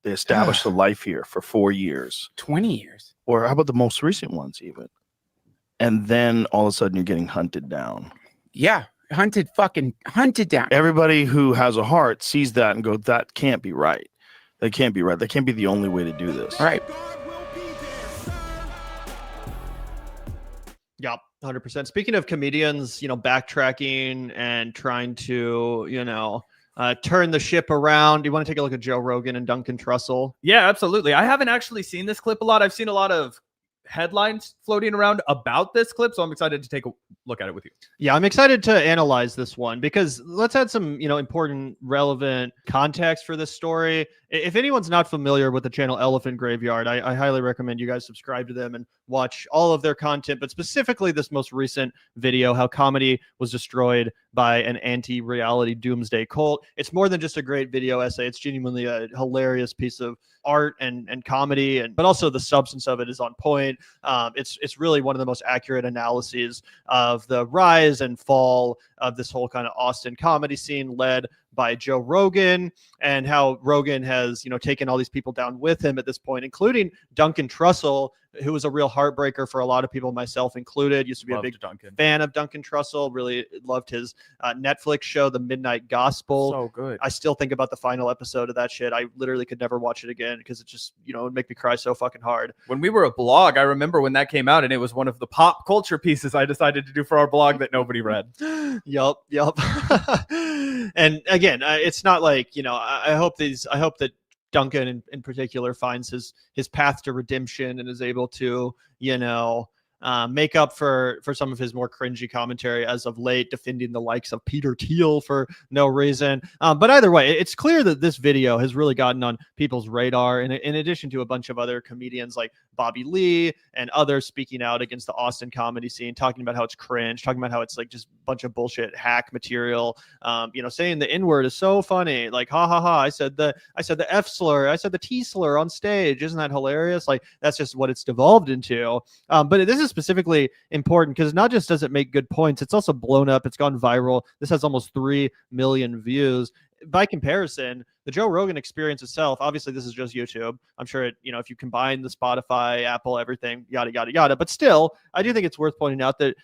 They established a life here for 4 years. 20 years. Or how about the most recent ones even? And then all of a sudden you're getting hunted down. Yeah. Hunted down. Everybody who has a heart sees that and goes, that can't be right. That can't be right. That can't be the only way to do this. Right. Yep, 100%. Speaking of comedians, backtracking and trying to, turn the ship around. Do you want to take a look at Joe Rogan and Duncan Trussell? Yeah, absolutely. I haven't actually seen this clip a lot. I've seen a lot of headlines floating around about this clip, so I'm excited to take a look at it with you. Yeah, I'm excited to analyze this one because let's add some, important, relevant context for this story. If anyone's not familiar with the channel Elephant Graveyard, I highly recommend you guys subscribe to them and watch all of their content, but specifically this most recent video, how comedy was destroyed by an anti-reality doomsday cult. It's more than just a great video essay. It's genuinely a hilarious piece of art and comedy, but also the substance of it is on point. It's really one of the most accurate analyses of the rise and fall of this whole kind of Austin comedy scene led by Joe Rogan, and how Rogan has, taken all these people down with him at this point, including Duncan Trussell, who was a real heartbreaker for a lot of people, myself included. Used to be a big fan of Duncan Trussell. Really loved his Netflix show, The Midnight Gospel. So good. I still think about the final episode of that shit. I literally could never watch it again because it just, it would make me cry so fucking hard. When we were a blog, I remember when that came out, and it was one of the pop culture pieces I decided to do for our blog that nobody read. Yup. And again, it's not like, I hope that Duncan in particular finds his path to redemption and is able to, make up for some of his more cringy commentary as of late, defending the likes of Peter Thiel for no reason. But either way, it's clear that this video has really gotten on people's radar, in addition to a bunch of other comedians like Bobby Lee and others speaking out against the Austin comedy scene, talking about how it's cringe, talking about how it's like just a bunch of bullshit hack material, saying the N-word is so funny, like, ha ha ha, I said the F slur, I said the T slur on stage, isn't that hilarious? Like, that's just what it's devolved into. But this is specifically important because not just does it make good points, it's also blown up, it's gone viral. This has almost 3 million views. By comparison, the Joe Rogan Experience itself, obviously this is just YouTube. I'm sure it, if you combine the Spotify, Apple, everything, yada, yada, yada. But still, I do think it's worth pointing out that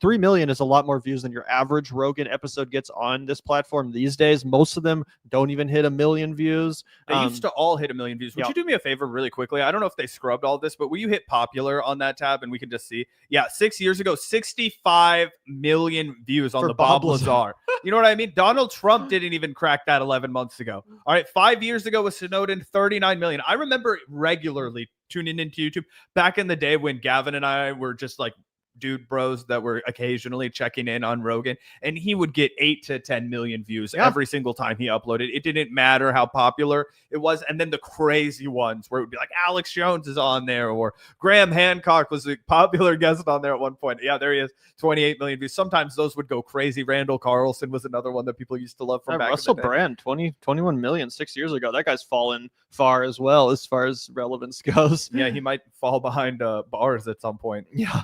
3 million is a lot more views than your average Rogan episode gets on this platform these days. Most of them don't even hit 1 million views. They used to all hit 1 million views. Would you do me a favor really quickly? I don't know if they scrubbed all this, but will you hit popular on that tab and we can just see? Yeah, 6 years ago, 65 million views on the Bob Lazar. You know what I mean? Donald Trump didn't even crack that 11 months ago. All right, 5 years ago with Snowden, 39 million. I remember regularly tuning into YouTube back in the day when Gavin and I were just like dude bros that were occasionally checking in on Rogan, and he would get 8 to 10 million views every single time he uploaded. It didn't matter how popular it was. And then the crazy ones where it would be like Alex Jones is on there, or Graham Hancock was a popular guest on there at one point. Yeah, there he is, 28 million views. Sometimes those would go crazy. Randall Carlson was another one that people used to love from back Russell in the day. Brand, 21 million 6 years ago. That guy's fallen far as well as far as relevance goes. Yeah, he might fall behind bars at some point. Yeah.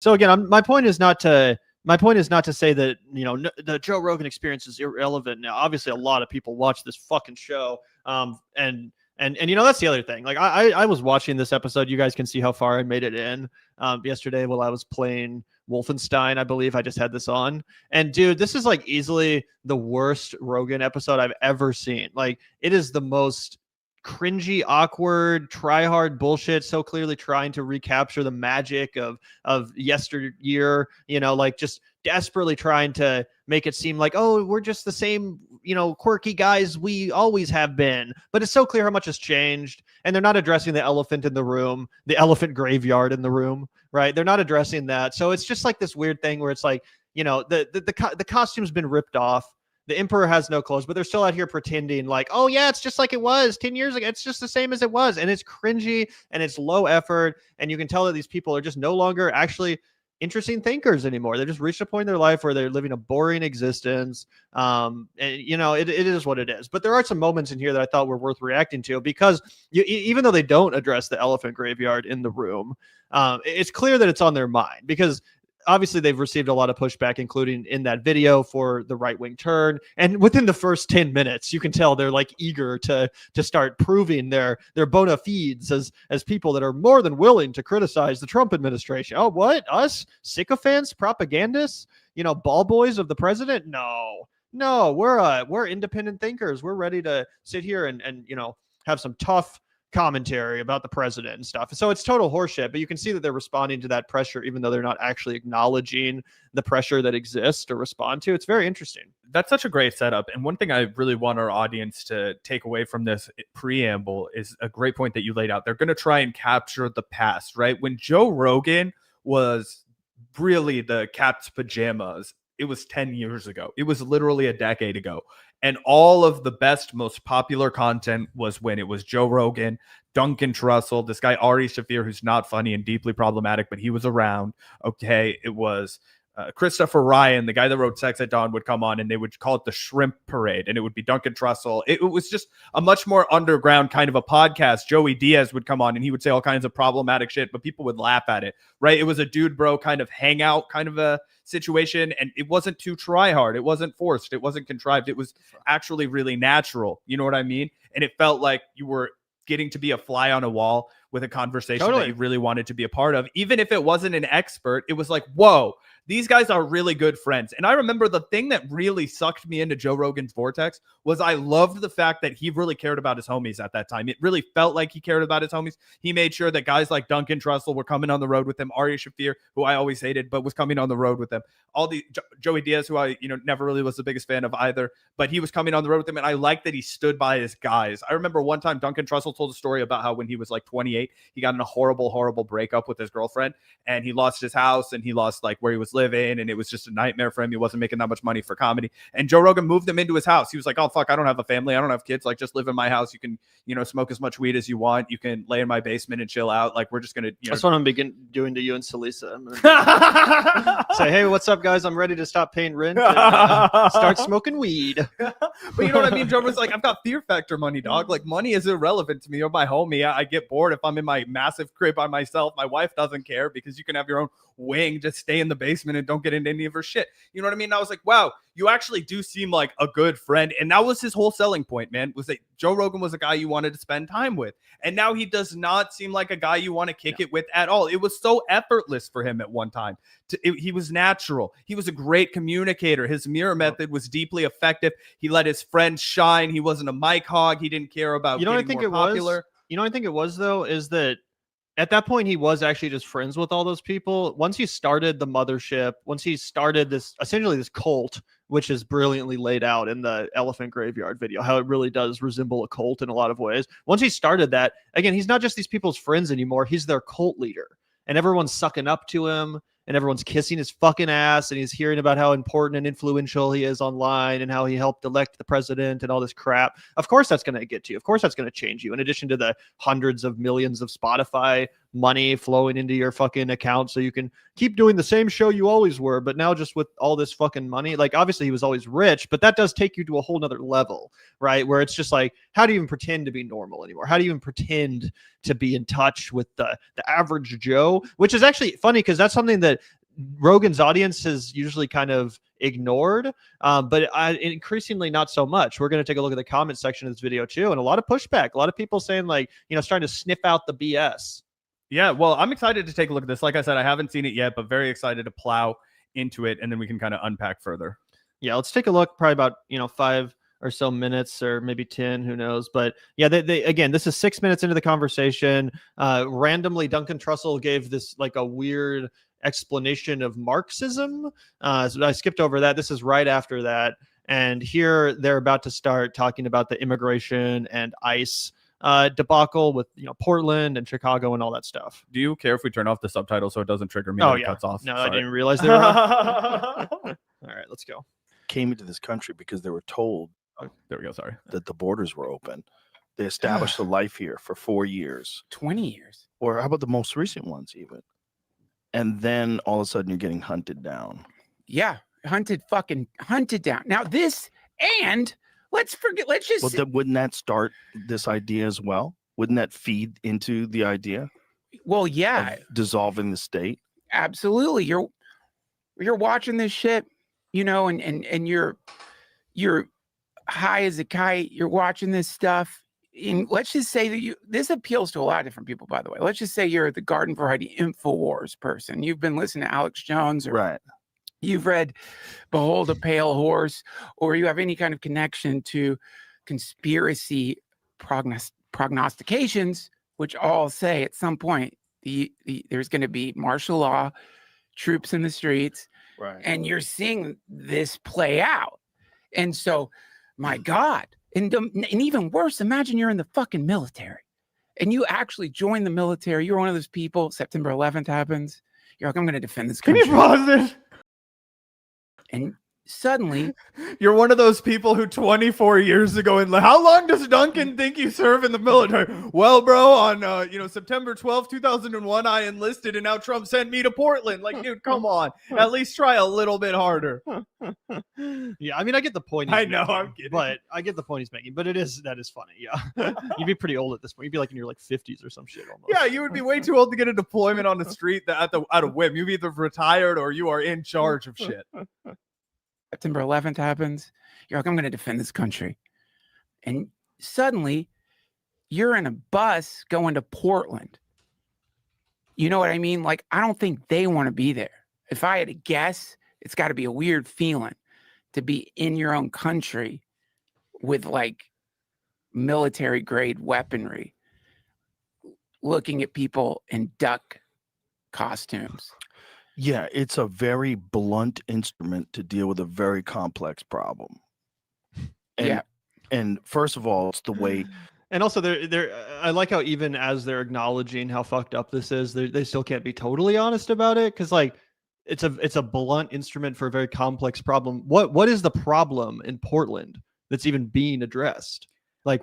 So again, my point is not to say that, the Joe Rogan Experience is irrelevant. Now, obviously, a lot of people watch this fucking show. And that's the other thing. Like, I was watching this episode. You guys can see how far I made it in yesterday while I was playing Wolfenstein. I believe I just had this on. And dude, this is like easily the worst Rogan episode I've ever seen. Like, it is the most cringy, awkward, try-hard bullshit, so clearly trying to recapture the magic of yesteryear, like just desperately trying to make it seem like, oh, we're just the same, quirky guys we always have been. But it's so clear how much has changed, and they're not addressing the elephant in the room, the elephant graveyard in the room, right? They're not addressing that. So it's just like this weird thing where it's like, the costume's been ripped off. The emperor has no clothes, but they're still out here pretending like, oh yeah, it's just like it was 10 years ago. It's just the same as it was. And it's cringy and it's low effort. And you can tell that these people are just no longer actually interesting thinkers anymore. They've just reached a point in their life where they're living a boring existence. And it is what it is. But there are some moments in here that I thought were worth reacting to, because even though they don't address the elephant graveyard in the room, it's clear that it's on their mind, because obviously they've received a lot of pushback, including in that video for the right-wing turn. And within the first 10 minutes, you can tell they're like eager to start proving their bona fides as people that are more than willing to criticize the Trump administration. Oh, what? Us? Sycophants? Propagandists? Ball boys of the president? No, we're independent thinkers. We're ready to sit here and have some tough commentary about the president and stuff. So it's total horseshit, but you can see that they're responding to that pressure, even though they're not actually acknowledging the pressure that exists to respond to. It's very interesting. That's such a great setup. And one thing I really want our audience to take away from this preamble is a great point that you laid out. They're going to try and capture the past, right? When Joe Rogan was really the cat's pajamas, it was 10 years ago. It was literally a decade ago. And all of the best, most popular content was when it was Joe Rogan, Duncan Trussell, this guy Ari Shaffir, who's not funny and deeply problematic, but he was around. Okay, it was Christopher Ryan, the guy that wrote Sex at Dawn, would come on and they would call it the Shrimp Parade, and it would be Duncan Trussell. It was just a much more underground kind of a podcast. Joey Diaz would come on and he would say all kinds of problematic shit, but people would laugh at it, right? It was a dude bro kind of hangout kind of a situation, and it wasn't too try hard. It wasn't forced. It wasn't contrived. It was actually really natural. You know what I mean? And it felt like you were getting to be a fly on a wall with a conversation that you really wanted to be a part of. Even if it wasn't an expert, it was like, whoa, these guys are really good friends. And I remember the thing that really sucked me into Joe Rogan's vortex was I loved the fact that he really cared about his homies at that time. It really felt like he cared about his homies. He made sure that guys like Duncan Trussell were coming on the road with him. Ari Shaffir, who I always hated, but was coming on the road with them. All the Joey Diaz, who I never really was the biggest fan of either, but he was coming on the road with them. And I liked that he stood by his guys. I remember one time Duncan Trussell told a story about how when he was like 28, he got in a horrible breakup with his girlfriend, and he lost his house and he lost like where he was living, and it was just a nightmare for him. He wasn't making that much money for comedy, and Joe Rogan moved him into his house. He was like, oh fuck, I don't have a family, I don't have kids, like just live in my house. You can smoke as much weed as you want, you can lay in my basement and chill out, like we're just gonna that's what I'm doing to you and Salisa. I'm gonna say, hey, what's up guys, I'm ready to stop paying rent and start smoking weed. But you know what I mean? Joe was like, I've got Fear Factor money, dog. Like money is irrelevant to me. You're my homie. I get bored if I'm in my massive crib by myself. My wife doesn't care because you can have your own wing, just stay in the basement and don't get into any of her shit. You know what I mean? And I was like, wow, you actually do seem like a good friend. And that was his whole selling point, man, was that Joe Rogan was a guy you wanted to spend time with. And now he does not seem like a guy you want to kick it with at all. It was so effortless for him at one time. He was natural. He was a great communicator. His mirror method was deeply effective. He let his friends shine. He wasn't a mic hog. He didn't care about I think it popular. I think it was, though, is that at that point, he was actually just friends with all those people. Once he started the mothership, once he started essentially this cult, which is brilliantly laid out in the Elephant Graveyard video, how it really does resemble a cult in a lot of ways. Once he started that, again, he's not just these people's friends anymore. He's their cult leader. And everyone's sucking up to him, and everyone's kissing his fucking ass, and he's hearing about how important and influential he is online and how he helped elect the president and all this crap. Of course that's going to get to you. Of course that's going to change you. In addition to the hundreds of millions of Spotify money flowing into your fucking account so you can keep doing the same show you always were, but now just with all this fucking money. Like, obviously he was always rich, but that does take you to a whole nother level, right? Where it's just like, how do you even pretend to be normal anymore? How do you even pretend to be in touch with the average Joe? Which is actually funny because that's something that Rogan's audience has usually kind of ignored, but increasingly not so much. We're going to take a look at the comment section of this video too, and a lot of pushback, a lot of people saying like, starting to sniff out the BS. Yeah, well, I'm excited to take a look at this. Like I said, I haven't seen it yet, but very excited to plow into it, and then we can kind of unpack further. Yeah, let's take a look. Probably about 5 or so minutes, or maybe 10, who knows. But yeah, they again, this is 6 minutes into the conversation. Randomly, Duncan Trussell gave this like a weird explanation of Marxism. So I skipped over that. This is right after that. And here they're about to start talking about the immigration and ICE debacle with Portland and Chicago and all that stuff. Do you care if we turn off the subtitles so it doesn't trigger me? Oh when it yeah, cuts off? No, Sorry. I didn't realize they were on. All right, let's go. Came into this country because they were told There we go. Sorry. that the borders were open. They established a life here for 4 years. 20 years. Or how about the most recent ones even? And then all of a sudden you're getting hunted down. Yeah, hunted down. Now this, and let's just. Well, wouldn't that start this idea as well? Wouldn't that feed into the idea Well, yeah, of dissolving the state? absolutely. you're watching this shit, you know, and you're high as a kite. You're watching this stuff. And let's just say that this appeals to a lot of different people, by the way. Let's just say you're the garden variety InfoWars person. You've been listening to Alex Jones, or Right. you've read Behold a Pale Horse, or you have any kind of connection to conspiracy prognostications, which all say at some point there's going to be martial law, troops in the streets, Right. and you're seeing this play out. And so, my God, and even worse, imagine you're in the fucking military and you actually join the military. You're one of those people. September 11th happens. You're like, I'm going to defend this country. Can you pause this? And suddenly, You're one of those people who 24 years ago, and how long does Duncan think you serve in the military? Well, bro, on September 12th, 2001, I enlisted, and now Trump sent me to Portland. Like, dude, come on, at least try a little bit harder. Yeah, I mean, I get the point. I know, I'm kidding, but I get the point he's making. But that is funny. Yeah, you'd be pretty old at this point. You'd be like in your 50s or some shit almost. Yeah, you would be way too old to get a deployment on the street at a whim. You've either retired or you are in charge of shit. September 11th happens. You're like, I'm going to defend this country. And suddenly, you're in a bus going to Portland. You know what I mean? Like, I don't think they want to be there. If I had to guess, it's got to be a weird feeling to be in your own country with like military grade weaponry, looking at people in duck costumes. Yeah, it's a very blunt instrument to deal with a very complex problem. And, Yeah. And first of all, it's the way. And also, I like how even as they're acknowledging how fucked up this is, they still can't be totally honest about it, because like it's a blunt instrument for a very complex problem. What is the problem in Portland that's even being addressed? Like,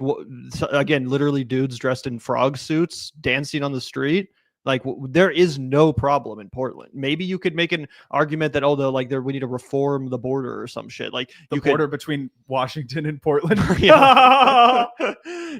again, literally dudes dressed in frog suits dancing on the street. Like, there is no problem in Portland. Maybe you could make an argument that, we need to reform the border or some shit. Like The border between Washington and Portland.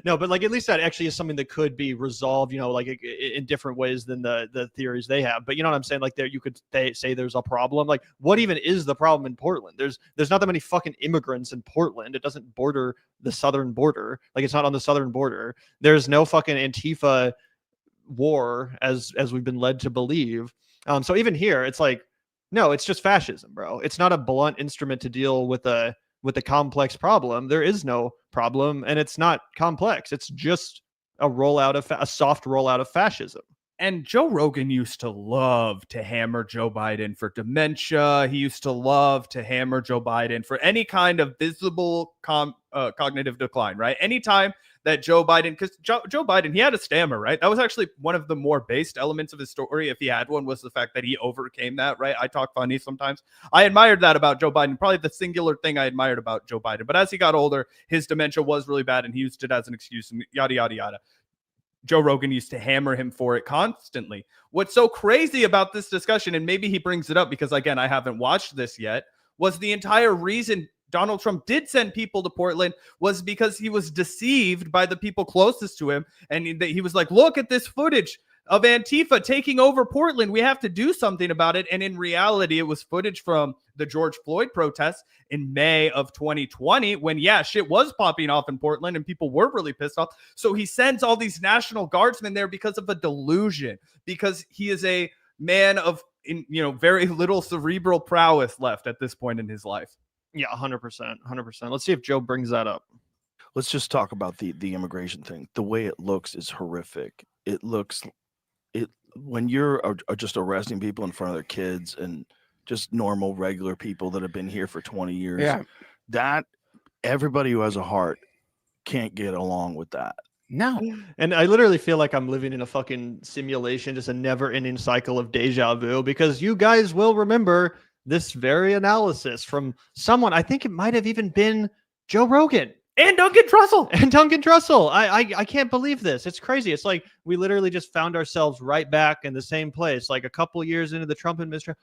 No, but like at least that actually is something that could be resolved, in different ways than the theories they have. But you know what I'm saying? Like, there you could say there's a problem. Like, what even is the problem in Portland? There's not that many fucking immigrants in Portland. It doesn't border the southern border. Like, it's not on the southern border. There's no fucking Antifa war as we've been led to believe. So even here, it's like, no, it's just fascism, bro. It's not a blunt instrument to deal with a complex problem. There is no problem, and it's not complex. It's just a soft rollout of fascism. And Joe Rogan used to love to hammer Joe Biden for dementia. He used to love to hammer Joe Biden for any kind of visible cognitive decline, right? Anytime that Joe Biden, because Joe Biden, he had a stammer, right? That was actually one of the more based elements of his story, if he had one, was the fact that he overcame that, right? I talk funny sometimes. I admired that about Joe Biden, probably the singular thing I admired about Joe Biden. But as he got older, his dementia was really bad, and he used it as an excuse, and yada, yada, yada. Joe Rogan used to hammer him for it constantly. What's so crazy about this discussion, and maybe he brings it up because, again, I haven't watched this yet, was the entire reason Donald Trump did send people to Portland was because he was deceived by the people closest to him. And he was like, look at this footage of Antifa taking over Portland. We have to do something about it. And in reality, it was footage from the George Floyd protests in May of 2020 when, shit was popping off in Portland and people were really pissed off. So he sends all these National Guardsmen there because of a delusion, because he is a man of, very little cerebral prowess left at this point in his life. Yeah, 100%. 100%. Let's see if Joe brings that up. Let's just talk about the immigration thing. The way it looks is horrific. When you're just arresting people in front of their kids and just normal, regular people that have been here for 20 years, that everybody who has a heart can't get along with that. No. And I literally feel like I'm living in a fucking simulation, just a never-ending cycle of deja vu, because you guys will remember this very analysis from someone. I think it might have even been Joe Rogan. And Duncan Trussell. I can't believe this. It's crazy. It's like we literally just found ourselves right back in the same place, like a couple years into the Trump administration.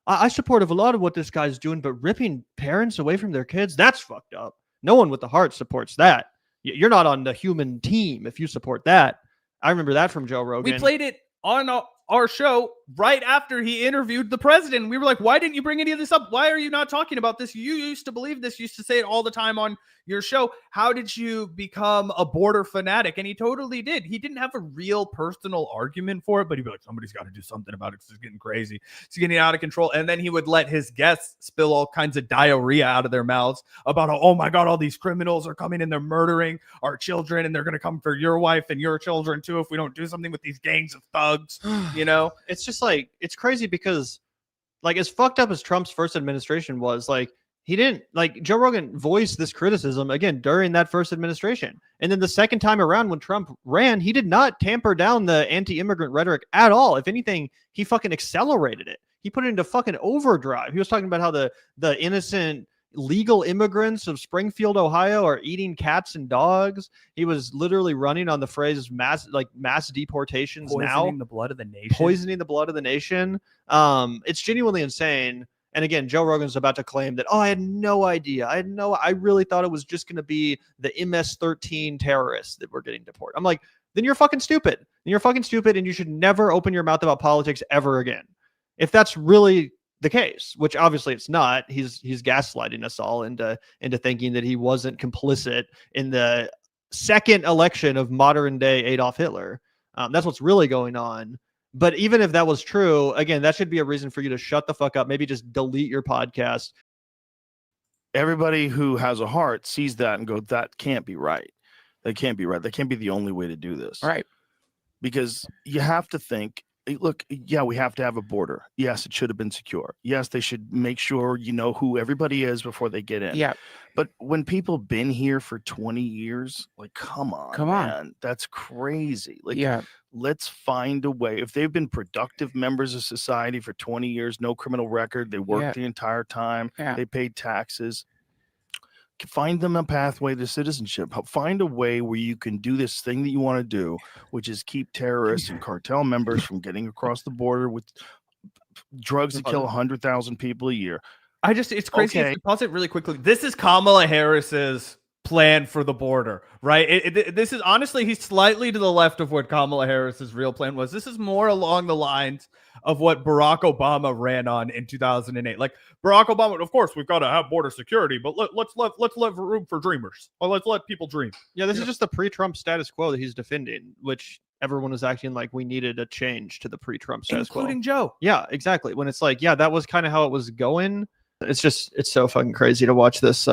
I support a lot of what this guy's doing, but ripping parents away from their kids, that's fucked up. No one with the heart supports that. You're not on the human team if you support that. I remember that from Joe Rogan. We played it on our show right after he interviewed the president. We were like, why didn't you bring any of this up? Why are you not talking about this? You used to believe this. You used to say it all the time on your show. How did you become a border fanatic? And he totally did. He didn't have a real personal argument for it, but he'd be like, somebody's got to do something about it. It's getting crazy. It's getting out of control. And then he would let his guests spill all kinds of diarrhea out of their mouths about, oh my God, all these criminals are coming and they're murdering our children and they're going to come for your wife and your children too if we don't do something with these gangs of thugs. You know, it's just like, it's crazy because like as fucked up as Trump's first administration was, like he didn't, like Joe Rogan voiced this criticism again during that first administration. And then the second time around when Trump ran, he did not tamper down the anti-immigrant rhetoric at all. If anything, he fucking accelerated it. He put it into fucking overdrive. He was talking about how the innocent legal immigrants of Springfield, Ohio are eating cats and dogs. He was literally running on the phrase mass deportations, poisoning the blood of the nation. Poisoning the blood of the nation. It's genuinely insane. And again, Joe Rogan's about to claim that, I had no idea. I really thought it was just going to be the MS-13 terrorists that were getting deported. I'm like, then you're fucking stupid. And you should never open your mouth about politics ever again. If that's really the case, which obviously it's not. He's gaslighting us all into thinking that he wasn't complicit in the second election of modern day Adolf Hitler. That's what's really going on. But even if that was true, again, that should be a reason for you to shut the fuck up. Maybe just delete your podcast. Everybody who has a heart sees that and go, that can't be right. That can't be right. That can't be the only way to do this. Right. Because you have to think, look, yeah, we have to have a border. Yes, it should have been secure. Yes, they should make sure you know who everybody is before they get in. Yeah. But when people have been here for 20 years, like, come on, man. That's crazy. Like, yeah. Let's find a way. If they've been productive members of society for 20 years, no criminal record, they worked the entire time, they paid taxes, find them a pathway to citizenship. Find a way where you can do this thing that you want to do, which is keep terrorists and cartel members from getting across the border with drugs that kill 100,000 people a year. It's crazy. Okay. Pause it really quickly. This is Kamala Harris's plan for the border, right? This is honestly, he's slightly to the left of what Kamala Harris's real plan was. This is more along the lines of what Barack Obama ran on in 2008. Like Barack Obama, of course, we've got to have border security, but let's let room for dreamers. Or let's let people dream. Yeah, this is just the pre-Trump status quo that he's defending, which everyone was acting like we needed a change to the pre-Trump status quo. Including Joe. Yeah, exactly. When it's like, yeah, that was kind of how it was going. It's so fucking crazy to watch this.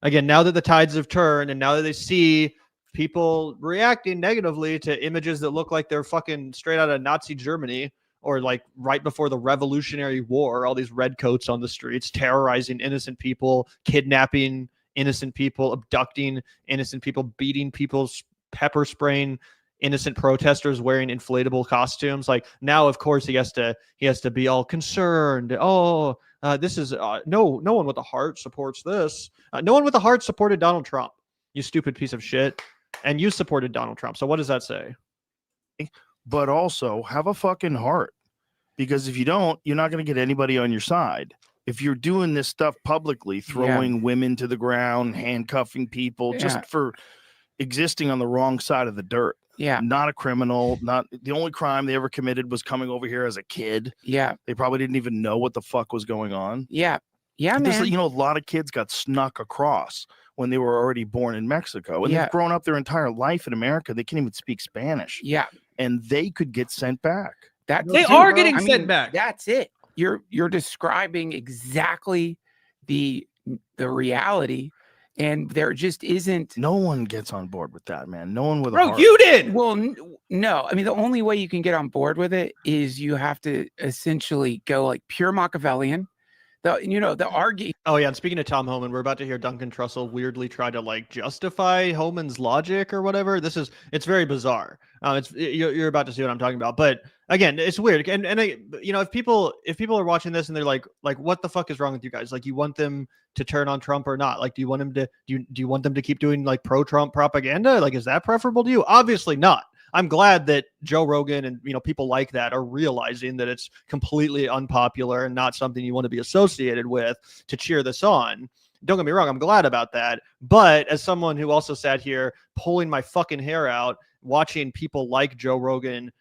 Again, now that the tides have turned and now that they see people reacting negatively to images that look like they're fucking straight out of Nazi Germany or like right before the Revolutionary War, all these redcoats on the streets, terrorizing innocent people, kidnapping innocent people, abducting innocent people, beating people, pepper spraying innocent protesters wearing inflatable costumes. Like now, of course, he has to be all concerned. This is no one with a heart supports this. No one with a heart supported Donald Trump, you stupid piece of shit. And you supported Donald Trump. So what does that say? But also have a fucking heart, because if you don't, you're not going to get anybody on your side. If you're doing this stuff publicly, throwing women to the ground, handcuffing people just for existing on the wrong side of the dirt. Yeah. Not a criminal. Not the only crime they ever committed was coming over here as a kid. Yeah. They probably didn't even know what the fuck was going on. Yeah. Yeah, man. You know, a lot of kids got snuck across when they were already born in Mexico. And they've grown up their entire life in America. They can't even speak Spanish. Yeah. And they could get sent back. They are getting sent back. That's it. You're describing exactly the reality. And there just isn't. No one gets on board with that, man. No one with a heart. Bro, you did. Well, no. I mean, the only way you can get on board with it is you have to essentially go like pure Machiavellian. The argue. Oh yeah, and speaking of Tom Homan, we're about to hear Duncan Trussell weirdly try to like justify Homan's logic or whatever. It's very bizarre. You're about to see what I'm talking about. But again, it's weird. And if people are watching this and they're like what the fuck is wrong with you guys? Like, you want them to turn on Trump or not? Like, do you want them to keep doing like pro-Trump propaganda? Like, is that preferable to you? Obviously not. I'm glad that Joe Rogan and people like that are realizing that it's completely unpopular and not something you want to be associated with to cheer this on. Don't get me wrong, I'm glad about that. But as someone who also sat here pulling my fucking hair out, watching people like Joe Rogan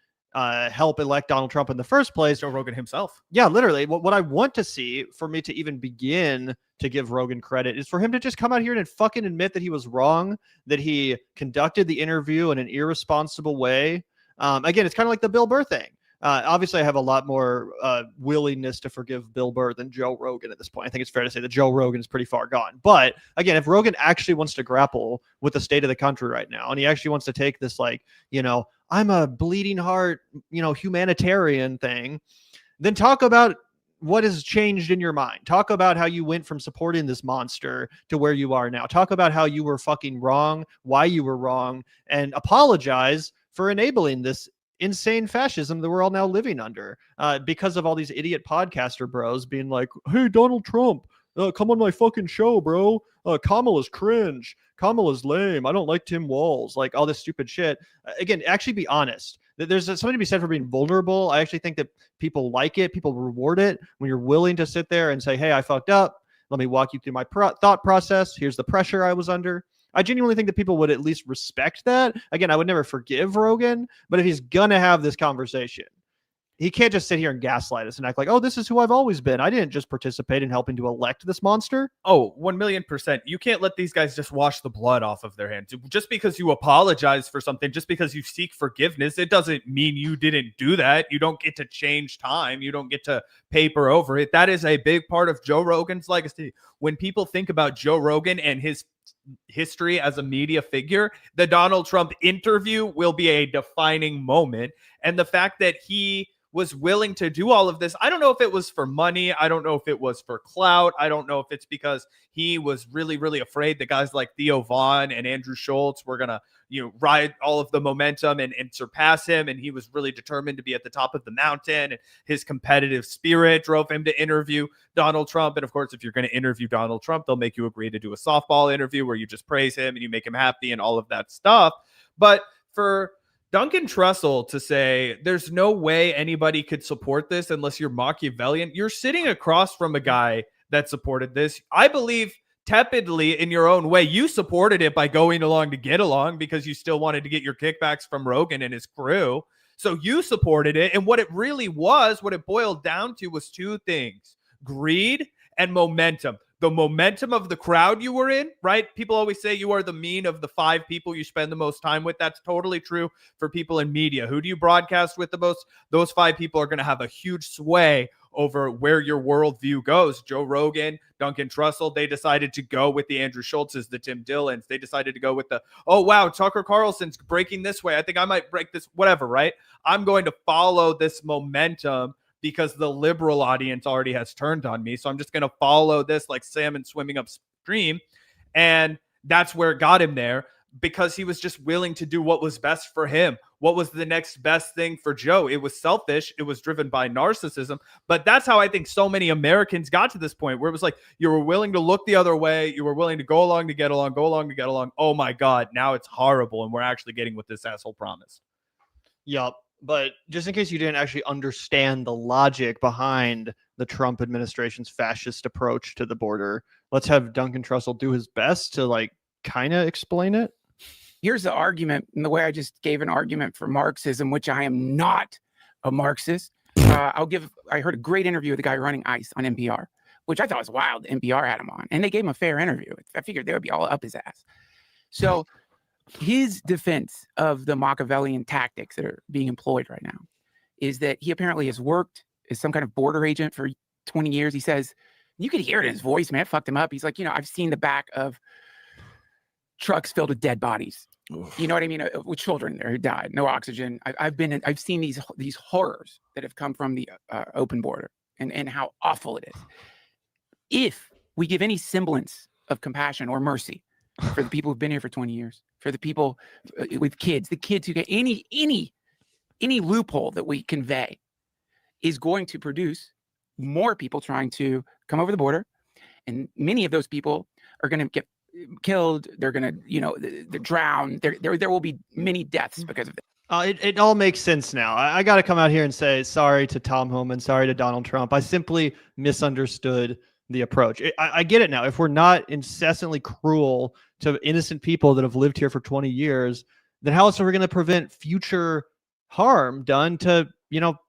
help elect Donald Trump in the first place. Joe Rogan himself. Yeah, literally. What I want to see for me to even begin to give Rogan credit is for him to just come out here and fucking admit that he was wrong, that he conducted the interview in an irresponsible way. Again, it's kind of like the Bill Burr thing. Obviously, I have a lot more willingness to forgive Bill Burr than Joe Rogan at this point. I think it's fair to say that Joe Rogan is pretty far gone. But again, if Rogan actually wants to grapple with the state of the country right now, and he actually wants to take this, like, I'm a bleeding heart, humanitarian thing, then talk about what has changed in your mind. Talk about how you went from supporting this monster to where you are now. Talk about how you were fucking wrong, why you were wrong, and apologize for enabling this insane fascism that we're all now living under because of all these idiot podcaster bros being like, hey, Donald Trump, come on my fucking show, bro. Kamala's cringe. Kamala's lame. I don't like Tim Walz. Like all this stupid shit. Again, actually be honest. There's something to be said for being vulnerable. I actually think that people like it. People reward it when you're willing to sit there and say, hey, I fucked up. Let me walk you through my thought process. Here's the pressure I was under. I genuinely think that people would at least respect that. Again, I would never forgive Rogan, but if he's going to have this conversation, he can't just sit here and gaslight us and act like, oh, this is who I've always been. I didn't just participate in helping to elect this monster. Oh, 1,000,000%. You can't let these guys just wash the blood off of their hands. Just because you apologize for something, just because you seek forgiveness, it doesn't mean you didn't do that. You don't get to change time. You don't get to paper over it. That is a big part of Joe Rogan's legacy. When people think about Joe Rogan and his history as a media figure, the Donald Trump interview will be a defining moment. And the fact that he was willing to do all of this, I don't know if it was for money. I don't know if it was for clout. I don't know if it's because he was really, really afraid that guys like Theo Vaughn and Andrew Schultz were going to, ride all of the momentum and surpass him. And he was really determined to be at the top of the mountain. And his competitive spirit drove him to interview Donald Trump. And of course, if you're going to interview Donald Trump, they'll make you agree to do a softball interview where you just praise him and you make him happy and all of that stuff. But for Duncan Trussell to say there's no way anybody could support this unless you're Machiavellian, you're sitting across from a guy that supported this. I believe tepidly in your own way, you supported it by going along to get along because you still wanted to get your kickbacks from Rogan and his crew. So you supported it. And what it really was, what it boiled down to was two things: greed and momentum. The momentum of the crowd you were in, right? People always say you are the mean of the 5 people you spend the most time with. That's totally true for people in media. Who do you broadcast with the most? Those 5 people are going to have a huge sway over where your worldview goes. Joe Rogan, Duncan Trussell, they decided to go with the Andrew Schultzes, the Tim Dillons. They decided to go with the, oh, wow, Tucker Carlson's breaking this way. I think I might break this, whatever, right? I'm going to follow this momentum because the liberal audience already has turned on me. So I'm just going to follow this like salmon swimming upstream. And that's where it got him there, because he was just willing to do what was best for him. What was the next best thing for Joe? It was selfish. It was driven by narcissism. But that's how I think so many Americans got to this point where it was like, you were willing to look the other way. You were willing to go along to get along, go along to get along. Oh my God, now it's horrible. And we're actually getting what this asshole promised. Yup. But just in case you didn't actually understand the logic behind the Trump administration's fascist approach to the border, let's have Duncan Trussell do his best to kind of explain it. Here's the argument, and the way I just gave an argument for Marxism, which I am not a Marxist. I heard a great interview with the guy running ICE on NPR, which I thought was wild. NPR had him on, and they gave him a fair interview. I figured they would be all up his ass. So his defense of the Machiavellian tactics that are being employed right now is that he apparently has worked as some kind of border agent for 20 years. He says, you could hear it in his voice, man, it fucked him up. He's like, I've seen the back of trucks filled with dead bodies. Oof. You know what I mean? With children there who died, no oxygen. I've seen these horrors that have come from the open border and how awful it is. If we give any semblance of compassion or mercy for the people who've been here for 20 years, for the people with kids, the kids who get any loophole that we convey is going to produce more people trying to come over the border. And many of those people are going to get killed. They're going to, drown. There will be many deaths because of it. It all makes sense now. I got to come out here and say sorry to Tom Homan, sorry to Donald Trump. I simply misunderstood the approach. I get it now. If we're not incessantly cruel to innocent people that have lived here for 20 years, then how else are we going to prevent future harm done to,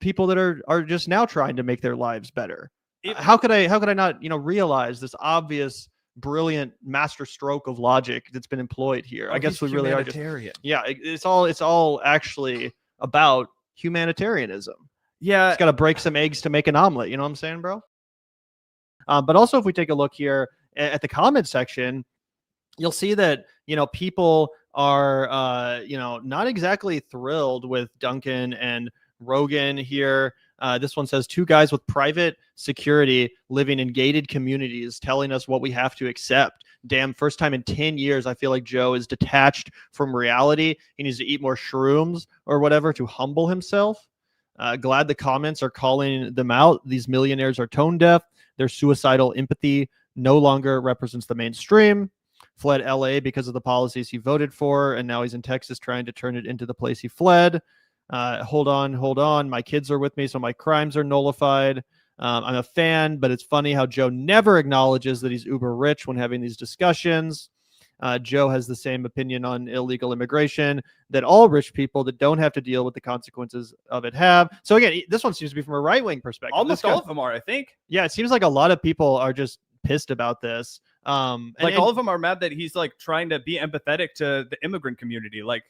people that are just now trying to make their lives better. How could I not, realize this obvious, brilliant master stroke of logic that's been employed here? I guess we really are just, it's all actually about humanitarianism. Yeah. It's got to break some eggs to make an omelet. You know what I'm saying, bro? But also, if we take a look here at the comment section, you'll see that, people are, not exactly thrilled with Duncan and Rogan here. This one says, 2 guys with private security living in gated communities telling us what we have to accept. Damn, first time in 10 years, I feel like Joe is detached from reality. He needs to eat more shrooms or whatever to humble himself. Glad the comments are calling them out. These millionaires are tone deaf. Their suicidal empathy no longer represents the mainstream. Fled LA because of the policies he voted for, and now he's in Texas trying to turn it into the place he fled. Hold on. My kids are with me, so my crimes are nullified. I'm a fan, but it's funny how Joe never acknowledges that he's uber rich when having these discussions. Joe has the same opinion on illegal immigration that all rich people that don't have to deal with the consequences of it have. So again, this one seems to be from a right-wing perspective. Almost all of them are, I think. Yeah, it seems like a lot of people are just pissed about this. All of them are mad that he's like trying to be empathetic to the immigrant community. Like,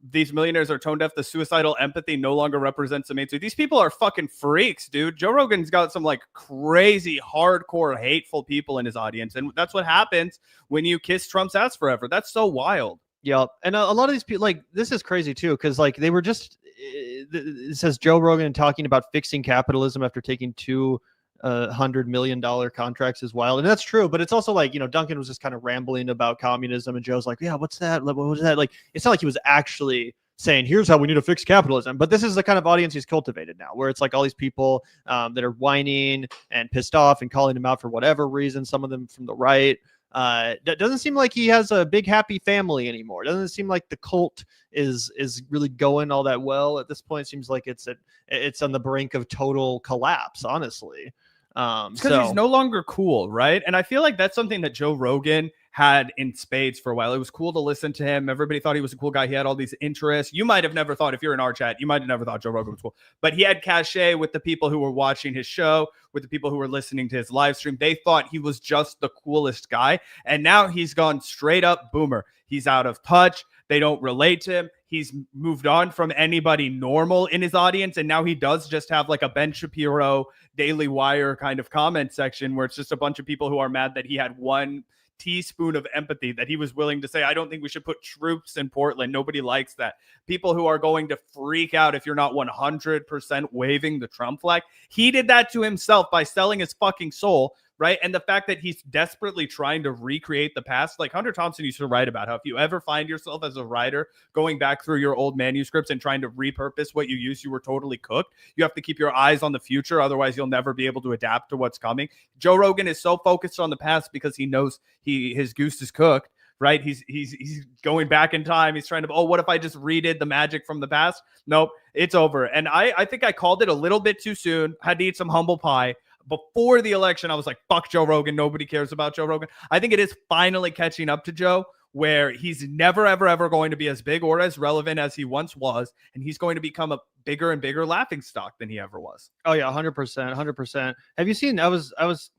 these millionaires are tone deaf. The suicidal empathy no longer represents the mainstream. These people are fucking freaks, dude. Joe Rogan's got some like crazy, hardcore, hateful people in his audience. And that's what happens when you kiss Trump's ass forever. That's so wild. Yeah. And a lot of these people, like, this is crazy too. Cause like they were just, it says Joe Rogan talking about fixing capitalism after taking $200 million contracts is wild. And that's true, but it's also like, Duncan was just kind of rambling about communism and Joe's like, yeah, what's that? What was that? Like, it's not like he was actually saying, here's how we need to fix capitalism. But this is the kind of audience he's cultivated now, where it's like all these people that are whining and pissed off and calling him out for whatever reason, some of them from the right. That doesn't seem like he has a big happy family anymore. It doesn't seem like the cult is really going all that well at this point. It seems like it's on the brink of total collapse, honestly. Because he's no longer cool, right? And I feel like that's something that Joe Rogan had in spades for a while. It was cool to listen to him. Everybody thought he was a cool guy. He had all these interests. You might have never thought, if you're in our chat, you might have never thought Joe Rogan was cool. But he had cachet with the people who were watching his show, with the people who were listening to his live stream. They thought he was just the coolest guy. And now he's gone straight up boomer. He's out of touch. They don't relate to him. He's moved on from anybody normal in his audience. And now he does just have like a Ben Shapiro, Daily Wire kind of comment section where it's just a bunch of people who are mad that he had one teaspoon of empathy, that he was willing to say, I don't think we should put troops in Portland. Nobody likes that. People who are going to freak out if you're not 100% waving the Trump flag. He did that to himself by selling his fucking soul, right? And the fact that he's desperately trying to recreate the past, like Hunter Thompson used to write about how if you ever find yourself as a writer going back through your old manuscripts and trying to repurpose what you used, you were totally cooked. You have to keep your eyes on the future. Otherwise, you'll never be able to adapt to what's coming. Joe Rogan is so focused on the past because he knows his goose is cooked, right? He's going back in time. He's trying to, what if I just redid the magic from the past? Nope, it's over. And I think I called it a little bit too soon. Had to eat some humble pie. Before the election, I was like, fuck Joe Rogan. Nobody cares about Joe Rogan. I think it is finally catching up to Joe, where he's never, ever, ever going to be as big or as relevant as he once was. And he's going to become a bigger and bigger laughingstock than he ever was. Oh, yeah, 100%. 100%. Have you seen, I was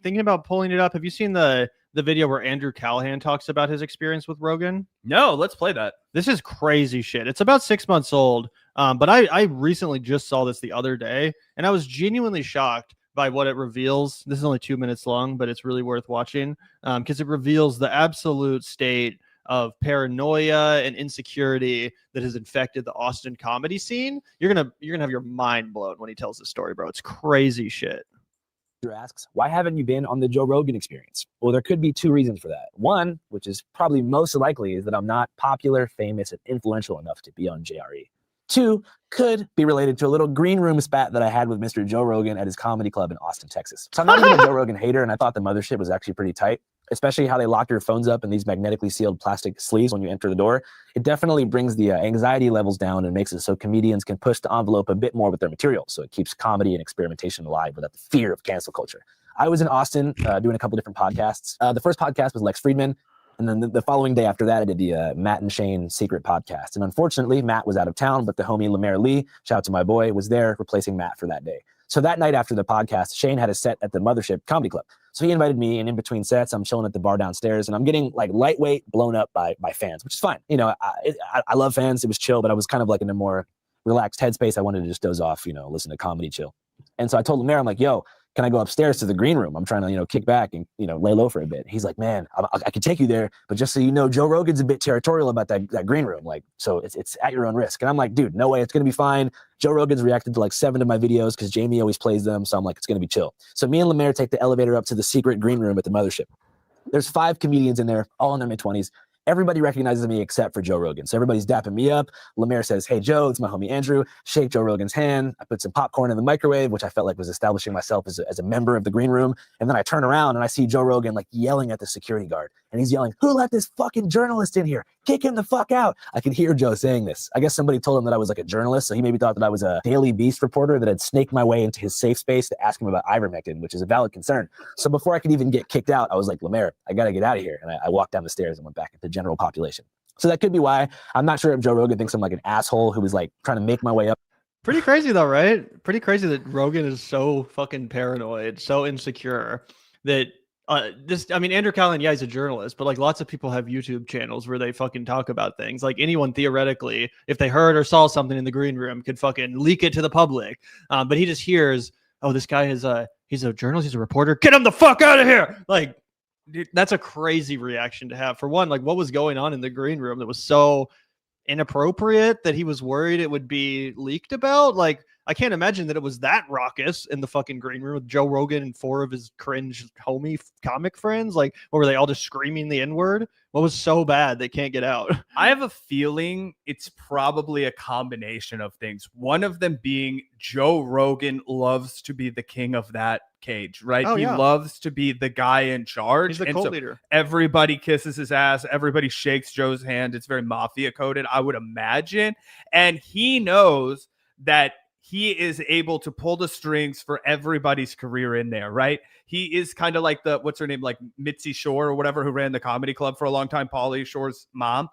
thinking about pulling it up. Have you seen the video where Andrew Callaghan talks about his experience with Rogan? No, let's play that. This is crazy shit. It's about 6 months old. But I recently just saw this the other day, and I was genuinely shocked by what it reveals. This is only 2 minutes long, but it's really worth watching because it reveals the absolute state of paranoia and insecurity that has infected the Austin comedy scene. You're gonna have your mind blown when he tells this story, bro. It's crazy shit. Asks, why haven't you been on the Joe Rogan Experience? Well, there could be 2 reasons for that. One, which is probably most likely, is that I'm not popular, famous, and influential enough to be on JRE. 2, could be related to a little green room spat that I had with Mr. Joe Rogan at his comedy club in Austin, Texas. So I'm not even a Joe Rogan hater, and I thought the mothership was actually pretty tight, especially how they lock your phones up in these magnetically sealed plastic sleeves when you enter the door. It definitely brings the anxiety levels down and makes it so comedians can push the envelope a bit more with their material. So it keeps comedy and experimentation alive without the fear of cancel culture. I was in Austin doing a couple different podcasts. The first podcast was Lex Friedman. And then the following day after that, I did the Matt and Shane secret podcast. And unfortunately, Matt was out of town, but the homie Lemaire Lee, shout out to my boy, was there replacing Matt for that day. So that night after the podcast, Shane had a set at the Mothership Comedy Club. So he invited me, and in between sets, I'm chilling at the bar downstairs, and I'm getting like lightweight blown up by fans, which is fine. You know, I love fans. It was chill, but I was kind of like in a more relaxed headspace. I wanted to just doze off, you know, listen to comedy, chill. And so I told Lemaire, I'm like, yo, can I go upstairs to the green room? I'm trying to, you know, kick back and, you know, lay low for a bit. He's like, man, I could take you there, but just so you know, Joe Rogan's a bit territorial about that green room. Like, so it's at your own risk. And I'm like, dude, no way, it's going to be fine. Joe Rogan's reacted to like 7 of my videos because Jamie always plays them. So I'm like, it's going to be chill. So me and Lemaire take the elevator up to the secret green room at the Mothership. There's 5 comedians in there, all in their mid-20s. Everybody recognizes me except for Joe Rogan. So everybody's dapping me up. Lemaire says, hey, Joe, it's my homie Andrew. Shake Joe Rogan's hand. I put some popcorn in the microwave, which I felt like was establishing myself as a member of the green room. And then I turn around and I see Joe Rogan like yelling at the security guard. And he's yelling, who let this fucking journalist in here? Kick him the fuck out. I could hear Joe saying this. I guess somebody told him that I was like a journalist. So he maybe thought that I was a Daily Beast reporter that had snaked my way into his safe space to ask him about ivermectin, which is a valid concern. So before I could even get kicked out, I was like, Lemaire, I got to get out of here. And I walked down the stairs and went back into general population. So that could be why. I'm not sure if Joe Rogan thinks I'm like an asshole who was like trying to make my way up. Pretty crazy though, right? Pretty crazy that Rogan is so fucking paranoid, so insecure that Andrew Callaghan, yeah, he's a journalist, but like lots of people have YouTube channels where they fucking talk about things. Like anyone theoretically, if they heard or saw something in the green room, could fucking leak it to the public. But he just hears, oh, this guy is he's a journalist, he's a reporter. Get him the fuck out of here! Like, dude, that's a crazy reaction to have. For one, like what was going on in the green room that was so inappropriate that he was worried it would be leaked about? Like, I can't imagine that it was that raucous in the fucking green room with Joe Rogan and 4 of his cringe homie comic friends. Like, what were they all just screaming the N-word? What was so bad they can't get out? I have a feeling it's probably a combination of things. One of them being Joe Rogan loves to be the king of that cage, right? Oh, he loves to be the guy in charge. He's the cult leader. Everybody kisses his ass. Everybody shakes Joe's hand. It's very mafia coded, I would imagine. And he knows that he is able to pull the strings for everybody's career in there, right? He is kind of like what's her name? Like Mitzi Shore or whatever, who ran the comedy club for a long time, Pauly Shore's mom.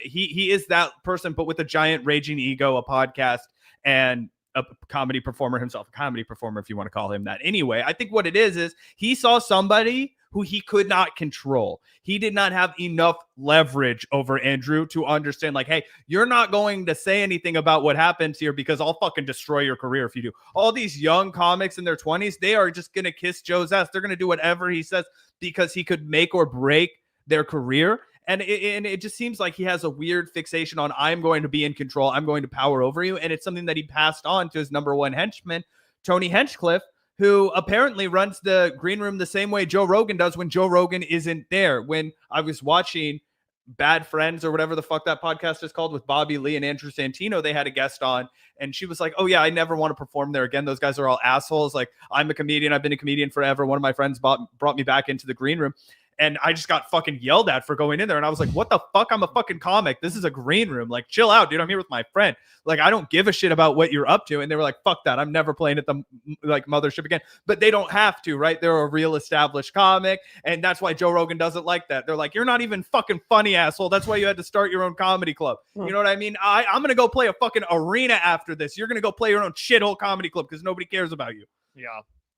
He is that person, but with a giant raging ego, a podcast, and a comedy performer himself, a comedy performer, if you want to call him that. Anyway, I think what it is he saw somebody who he could not control. He did not have enough leverage over Andrew to understand, like, hey, you're not going to say anything about what happens here because I'll fucking destroy your career if you do. All these young comics in their 20s, they are just going to kiss Joe's ass. They're going to do whatever he says because he could make or break their career. And it just seems like he has a weird fixation on, I'm going to be in control. I'm going to power over you. And it's something that he passed on to his number one henchman, Tony Hinchcliffe, who apparently runs the green room the same way Joe Rogan does when Joe Rogan isn't there. When I was watching Bad Friends or whatever the fuck that podcast is called with Bobby Lee and Andrew Santino, they had a guest on and she was like, oh yeah, I never want to perform there again. Those guys are all assholes. Like, I'm a comedian. I've been a comedian forever. One of my friends brought me back into the green room. And I just got fucking yelled at for going in there. And I was like, what the fuck? I'm a fucking comic. This is a green room. Like, chill out, dude. I'm here with my friend. Like, I don't give a shit about what you're up to. And they were like, fuck that. I'm never playing at the Mothership again. But they don't have to, right? They're a real established comic. And that's why Joe Rogan doesn't like that. They're like, you're not even fucking funny, asshole. That's why you had to start your own comedy club. You know what I mean? I'm going to go play a fucking arena after this. You're going to go play your own shithole comedy club because nobody cares about you. Yeah.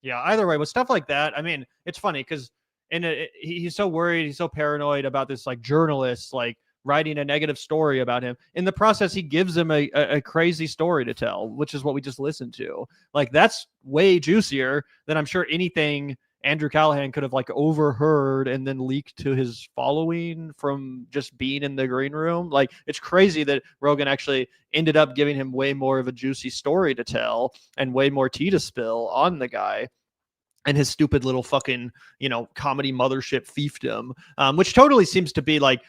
Yeah. Either way, with stuff like that, I mean, it's funny because he's so worried, he's so paranoid about this like journalist like writing a negative story about him. In the process, he gives him a crazy story to tell, which is what we just listened to. Like, that's way juicier than I'm sure anything Andrew Callaghan could have like overheard and then leaked to his following from just being in the green room. Like, it's crazy that Rogan actually ended up giving him way more of a juicy story to tell and way more tea to spill on the guy and his stupid little fucking, comedy mothership fiefdom, which totally seems to be like,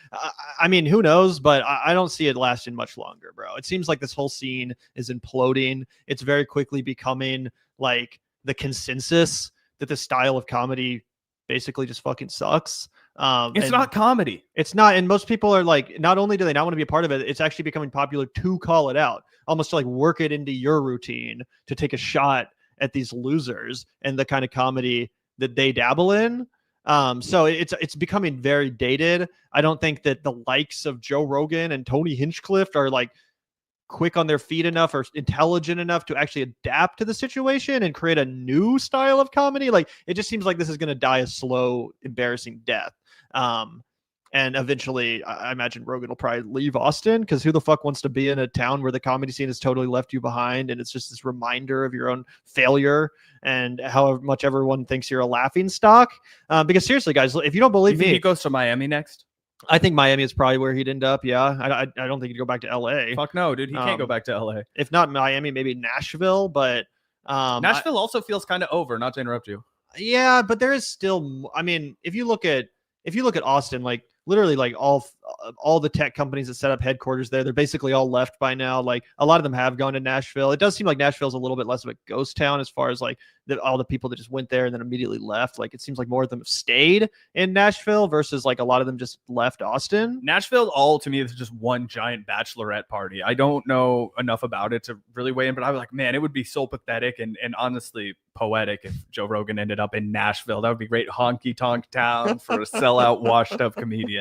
I mean, who knows, but I don't see it lasting much longer, bro. It seems like this whole scene is imploding. It's very quickly becoming like the consensus that the style of comedy basically just fucking sucks. It's not comedy. It's not. And most people are like, not only do they not want to be a part of it, it's actually becoming popular to call it out, almost to like work it into your routine to take a shot at these losers and the kind of comedy that they dabble in. So it's becoming very dated. I don't think that the likes of Joe Rogan and Tony Hinchcliffe are like quick on their feet enough or intelligent enough to actually adapt to the situation and create a new style of comedy. Like, it just seems like this is going to die a slow, embarrassing death. And eventually, I imagine Rogan will probably leave Austin, because who the fuck wants to be in a town where the comedy scene has totally left you behind, and it's just this reminder of your own failure and how much everyone thinks you're a laughing stock. Because seriously, guys, if you don't believe me, he goes to Miami next. I think Miami is probably where he'd end up. Yeah, I don't think he'd go back to LA. Fuck no, dude. He can't go back to LA. If not Miami, maybe Nashville. But Nashville also feels kind of over. Not to interrupt you. Yeah, but there is still. I mean, if you look at Austin, like literally, like all the tech companies that set up headquarters there, they're basically all left by now. Like, a lot of them have gone to Nashville. It does seem like Nashville's a little bit less of a ghost town as far as like all the people that just went there and then immediately left. Like, it seems like more of them have stayed in Nashville versus like a lot of them just left Austin. Nashville, all to me, is just one giant bachelorette party. I don't know enough about it to really weigh in, but I was like, man, it would be so pathetic and honestly poetic if Joe Rogan ended up in Nashville. That would be great. Honky tonk town for a sellout, washed up comedian.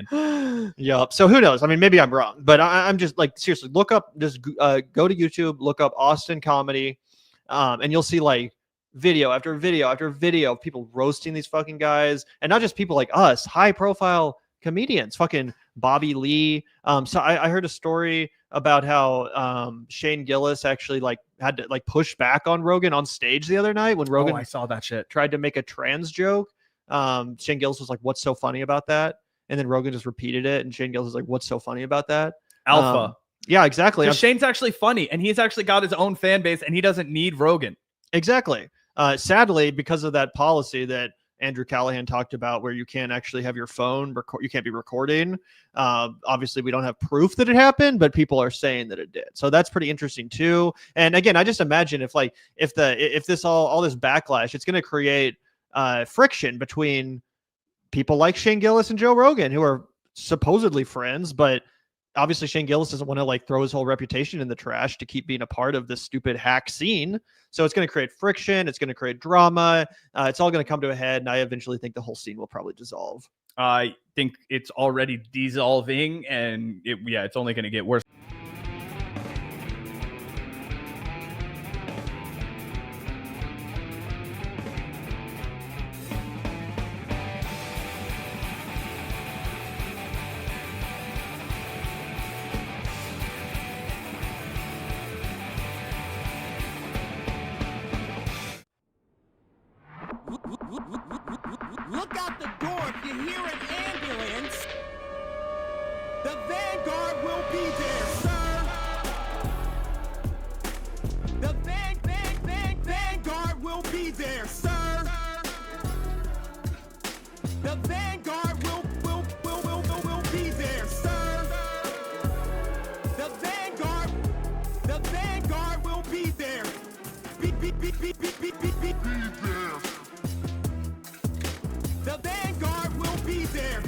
Yep. So who knows? I mean, maybe I'm wrong, but I'm just like, seriously, look up, just go to YouTube, look up Austin comedy, and you'll see like video after video after video of people roasting these fucking guys, and not just people like us, high profile comedians, fucking Bobby Lee. So I heard a story about how Shane Gillis actually like had to like push back on Rogan on stage the other night when Rogan I saw that shit. tried to make a trans joke. Shane Gillis was like, "What's so funny about that?" And then Rogan just repeated it, and Shane Gillis was like, "What's so funny about that?" Alpha. Yeah, exactly. Shane's actually funny, and he's actually got his own fan base, and he doesn't need Rogan. Exactly. Sadly, because of that policy that Andrew Callaghan talked about, where you can't actually have your phone you can't be recording. Obviously, we don't have proof that it happened, but people are saying that it did. So that's pretty interesting too. And again, I just imagine if this all this backlash, it's going to create friction between people like Shane Gillis and Joe Rogan, who are supposedly friends, but obviously Shane Gillis doesn't want to like throw his whole reputation in the trash to keep being a part of this stupid hack scene. So it's going to create friction. It's going to create drama. It's all going to come to a head. And I eventually think the whole scene will probably dissolve. I think it's already dissolving, and it's only going to get worse. Look out the door if you hear an ambulance. The Vanguard will be there, sir. The Vanguard will be there, sir. The Vanguard will be there, sir. The Vanguard will be there. Be there. The Vanguard will be there.